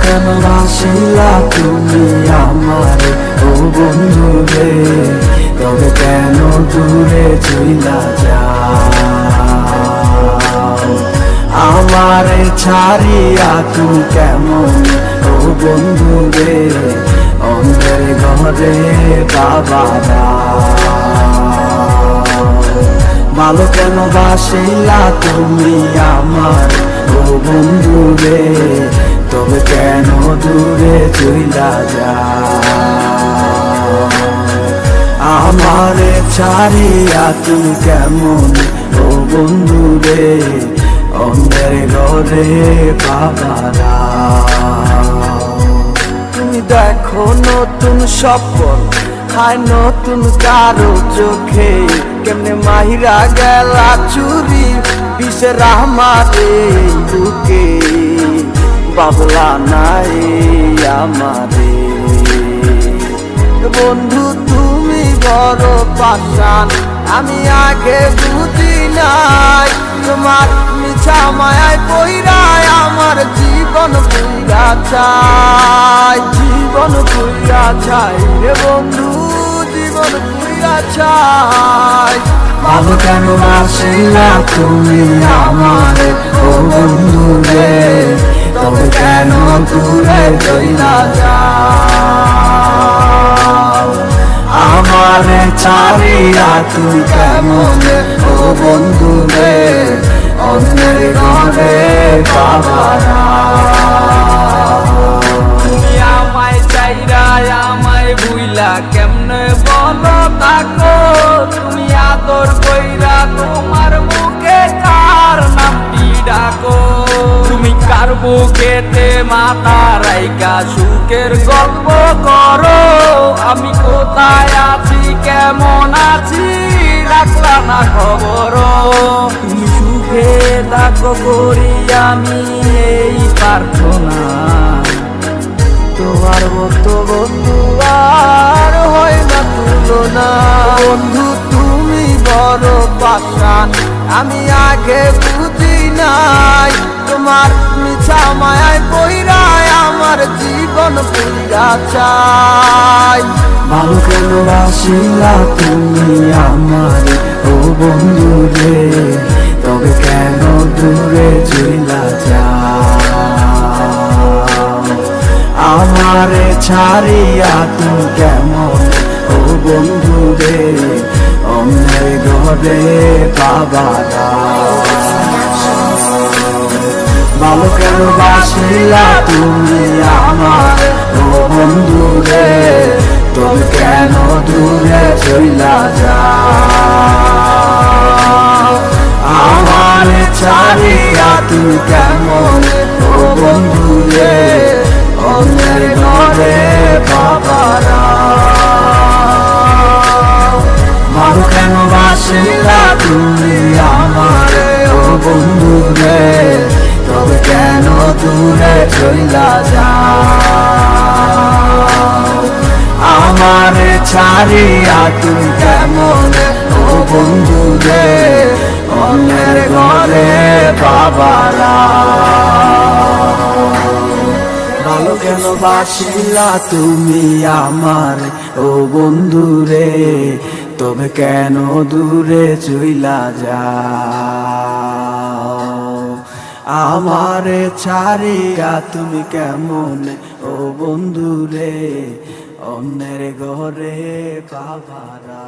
কেন বাসিলা তুমি আমার ও বন্ধু রে, তবে কেন দূরে চইলা যাও? আমারে ছাড়িয়া তুমি কেমন ও বন্ধু রে, অন্ধের ঘরে বাবারা। ভালো কেন বাসিলা তুমি আমার ও বন্ধু রে, তবে কেন দূরে চইলা যাও? আমারে ছাড়িয়া তুমি কেমন ও বন্ধু রে, অন্ধের ঘরে বাবারা। তুমি দেখো নতুন স্বপ্ন হায় নতুন কারো চোখে, কেমনে মাহিরা গেলা চুরি বিষের আমারে বুকে, বাবলা নাই আমারে। বন্ধু তুমি বড় পাষাণ, আমি আগে বুঝি নাই, তোমার মিছা মায়ায় পইরায় আমার জীবন পুইরা চাই, জীবন পুইরা চাই রে বন্ধু, জীবন পুইরা চাই। ভালো কেন বাসিলা তুমি আমার ও বন্ধু রে, তবে কেন দূরে চইলা যাও? আমারে ছাড়িয়া তুমি কেমন ও বন্ধু রে, অন্যের ঘরে বাবারা। তুমি আমায় চাইরা আমায় ভুইলা কেমনে বলো থাকো, তুমি আদর কইরা তোমার মুখে কার নামটি ডাকো? তুমি কার বুকেতে মাথা রাইকা সুখের গল্প করো, আমি কোথায় আছি কেমন আছি রাখলা না খবর? তুমি সুখে থাকো করি আমি এই প্রার্থনা, তোমার মতো বন্ধু আর হয় না তুলনা। বন্ধু তুমি বড় পাষাণ, আমি আগে বুঝি নাই, তোমার মিছা মায়ায় পইরায় আমার জীবন পুইরা চাই। ভালো কেন বাসিলা তুমি আমার ও বন্ধু রে, তবে কেন দূরে চইলা যাও? আমারে ছাড়িয়া তুমি কেমন ও বন্ধু রে, অন্যের ঘরে বাবারা। ভালো কেন বাসিলা তুমি আমার ও বন্ধু রে, তবে কেন দূরে চইলা যাও? আমারে ছাড়িয়া তুমি কেমন ও বন্ধু রে, অন্যের ঘরে বাবারা। ভালো কেন বাসিলা তুমি আমার ও বন্ধু রে, তবে কেন দূরে চইলা যাও? আমারে ছাড়িয়া তুমি কেমন ও বন্ধু রে, অন্যের ঘরে বাবারা। ভালো কেন বাসিলা তুমি আমার ও বন্ধু রে, তবে কেন দূরে চইলা যাও? আমারে ছাড়িয়া তুমি কেমন ও বন্ধু রে, অন্যের ঘরে বাবারা।